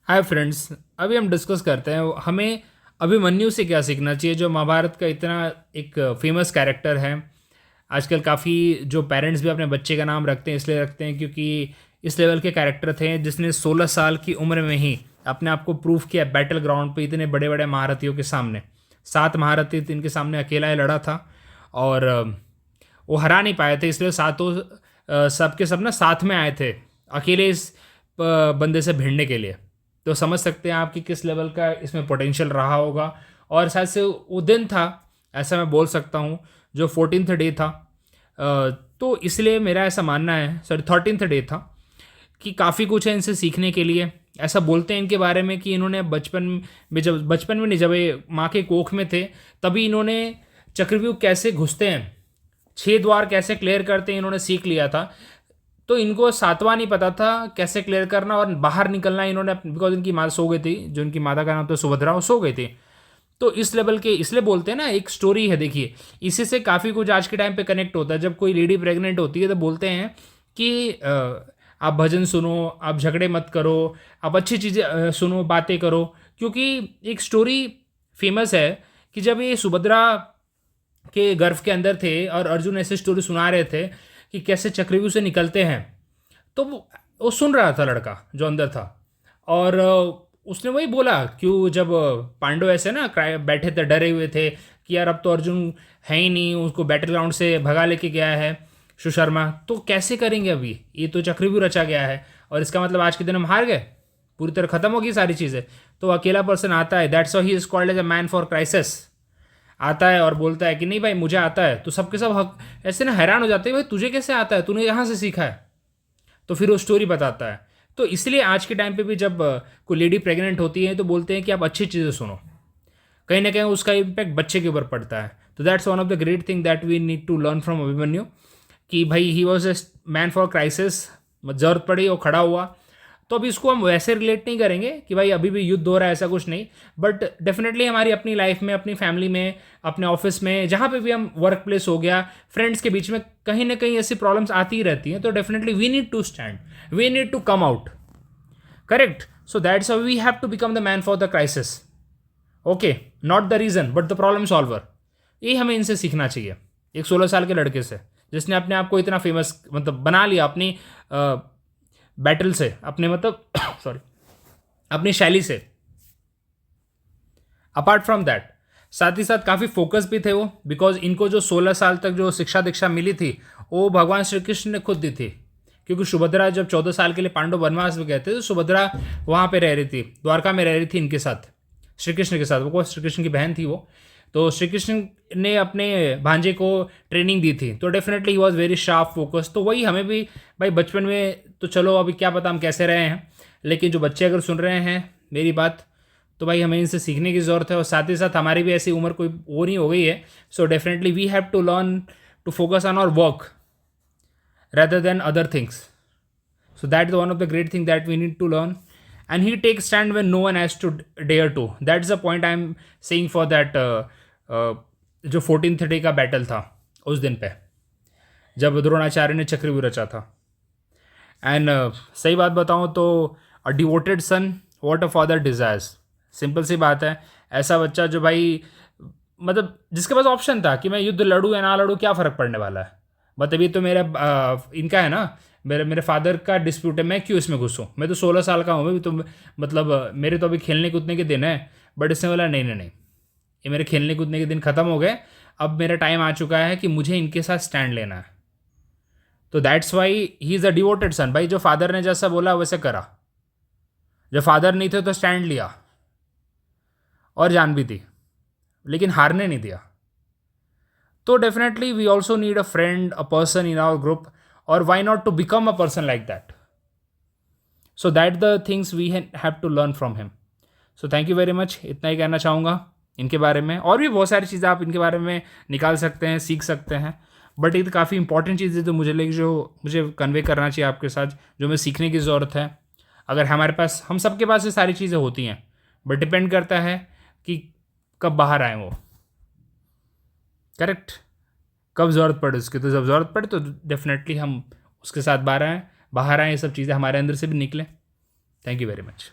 Hi friends. अभी हम discuss करते हैं हमें अभिमन्यु से क्या सीखना चाहिए, जो महाभारत का इतना एक फेमस कैरेक्टर है। आजकल काफ़ी जो पेरेंट्स भी अपने बच्चे का नाम रखते हैं इसलिए रखते हैं क्योंकि इस लेवल के कैरेक्टर थे जिसने 16 साल की उम्र में ही अपने आप को प्रूव किया बैटल ग्राउंड पे इतने बड़े बड़े महारथियों के सामने। 7 महारथी थे, इनके सामने अकेला ही लड़ा था और वो हरा नहीं पाए थे, इसलिए सातों सबके सब ना साथ में आए थे अकेले इस बंदे से भिड़ने के लिए। तो समझ सकते हैं आप कि किस लेवल का इसमें पोटेंशियल रहा होगा। और शायद से वो दिन था, ऐसा मैं बोल सकता हूँ, जो 14th डे था। तो इसलिए मेरा ऐसा मानना है, सॉरी 13th डे था, कि काफ़ी कुछ है इनसे सीखने के लिए। ऐसा बोलते हैं इनके बारे में कि इन्होंने बचपन में नहीं, जब ये माँ के कोख में थे तभी इन्होंने चक्रव्यूह कैसे घुसते हैं, 6 द्वार कैसे क्लियर करते हैं, इन्होंने सीख लिया था। तो इनको 7वां नहीं पता था कैसे क्लियर करना और बाहर निकलना। इन्होंने बिकॉज इनकी माँ सो गई थी, जो इनकी माता का नाम था सुभद्रा, वो सो गई थी। तो इस लेवल के इसलिए बोलते हैं ना, एक स्टोरी है, देखिए इसी से काफ़ी कुछ आज के टाइम पे कनेक्ट होता है। जब कोई लेडी प्रेग्नेंट होती है तो बोलते हैं कि आप भजन सुनो, आप झगड़े मत करो, आप अच्छी चीज़ें सुनो, बातें करो। क्योंकि एक स्टोरी फेमस है कि जब ये सुभद्रा के गर्भ के अंदर थे और अर्जुन ऐसे स्टोरी सुना रहे थे कि कैसे चक्रव्यूह से निकलते हैं, तो वो सुन रहा था लड़का जो अंदर था। और उसने वही बोला, क्यों जब पांडव ऐसे ना बैठे थे, डरे हुए थे कि यार अब तो अर्जुन है ही नहीं, उसको बैटल ग्राउंड से भगा लेके गया है सुशर्मा, तो कैसे करेंगे अभी, ये तो चक्रव्यूह रचा गया है और इसका मतलब आज के दिन हम हार गए, पूरी तरह खत्म होगी सारी चीज़ें। तो अकेला पर्सन आता है, that's why he is called as a man for crisis. आता है और बोलता है कि नहीं भाई मुझे आता है, तो सबके सब हक ऐसे ना हैरान हो जाते हैं, भाई तुझे कैसे आता है, तूने यहाँ से सीखा है। तो फिर वो स्टोरी बताता है। तो इसलिए आज के टाइम पे भी जब कोई लेडी प्रेग्नेंट होती है तो बोलते हैं कि आप अच्छी चीज़ें सुनो, कहीं ना कहीं उसका इम्पैक्ट बच्चे के ऊपर पड़ता है। तो that's one of the great thing that we need to learn from Abhimanyu, कि भाई he was a man for crisis, जरूरत पड़ी वो खड़ा हुआ। तो अभी इसको हम वैसे रिलेट नहीं करेंगे कि भाई अभी भी युद्ध हो रहा है, ऐसा कुछ नहीं। बट डेफिनेटली हमारी अपनी लाइफ में, अपनी फैमिली में, अपने ऑफिस में, जहाँ पे भी हम वर्क प्लेस हो गया, फ्रेंड्स के बीच में कहीं ना कहीं ऐसी प्रॉब्लम्स आती ही रहती हैं। तो definitely we need to stand, we need to come out, correct. So that's how we have to become the man for the crisis. Okay, not the reason but the problem solver. ये हमें इनसे सीखना चाहिए, एक 16 साल के लड़के से, जिसने अपने आप को इतना फेमस मतलब बना लिया अपनी बैटल से, अपने मतलब सॉरी अपनी शैली से। अपार्ट फ्रॉम दैट, साथ ही साथ काफ़ी फोकस भी थे वो, बिकॉज इनको जो 16 साल तक जो शिक्षा दीक्षा मिली थी वो भगवान श्री कृष्ण ने खुद दी थी। क्योंकि सुभद्रा जब 14 साल के लिए पांडव वनवास में गए थे तो सुभद्रा वहाँ पे रह रही थी, द्वारका में रह रही थी इनके साथ, श्री कृष्ण के साथ। वो श्री कृष्ण की बहन थी वो। तो श्री कृष्ण ने अपने भांजे को ट्रेनिंग दी थी, तो definitely he was very sharp focus. तो वही हमें भी भाई बचपन में, तो चलो अभी क्या पता हम कैसे रहे हैं, लेकिन जो बच्चे अगर सुन रहे हैं मेरी बात, तो भाई हमें इनसे सीखने की ज़रूरत है। और साथ ही साथ हमारी भी ऐसी उम्र कोई वो नहीं हो गई है। So definitely we have to learn to focus on our work rather than other things. So that is one of the great things that we need to learn. And he takes stand when no one has to dare to. That's the point I'm saying for that जो 14th day का battle था उस दिन पे, जब द्रोणाचार्य ने चक्रव्यूह रचा था। एंड सही बात बताऊँ तो a devoted son what a father desires. Simple सी बात है, ऐसा बच्चा जो भाई मतलब जिसके पास ऑप्शन था कि मैं युद्ध लड़ूँ या ना लड़ूँ, क्या फ़र्क पड़ने वाला है। मतलब ये तो मेरा इनका है ना, मेरे मेरे फादर का डिस्प्यूट है, मैं क्यों इसमें घुसूँ, मैं तो 16 साल का हूँ, मैं भी तो मतलब मेरे तो अभी खेलने कूदने के दिन है। बट इसने बोला नहीं नहीं नहीं, ये मेरे खेलने कूदने के दिन ख़त्म हो गए, अब मेरा टाइम आ चुका है कि मुझे इनके साथ स्टैंड लेना है। तो that's why he is a devoted son. भाई जो फादर ने जैसा बोला वैसे करा, जब फादर नहीं थे तो स्टैंड लिया और जान भी दी, लेकिन हारने नहीं दिया। तो definitely we also need a friend, a person in our group, और why not to become a person like that. So that the things we have to learn from him. So thank you very much, इतना ही कहना चाहूँगा इनके बारे में। और भी बहुत सारी चीज़ें आप इनके बारे में निकाल सकते हैं, सीख सकते हैं। बट ये तो काफ़ी इंपॉर्टेंट चीज़ें तो मुझे लगी, जो मुझे कन्वे करना चाहिए आपके साथ, जो हमें सीखने की ज़रूरत है। अगर हमारे पास, हम सबके पास ये सारी चीज़ें होती हैं, बट डिपेंड करता है कि कब बाहर आए वो, करेक्ट, कब ज़रूरत पड़े उसकी। तो जब ज़रूरत पड़े तो डेफिनेटली हम उसके साथ बाहर आएँ, ये सब चीज़ें हमारे अंदर से भी निकलें। Thank you very much.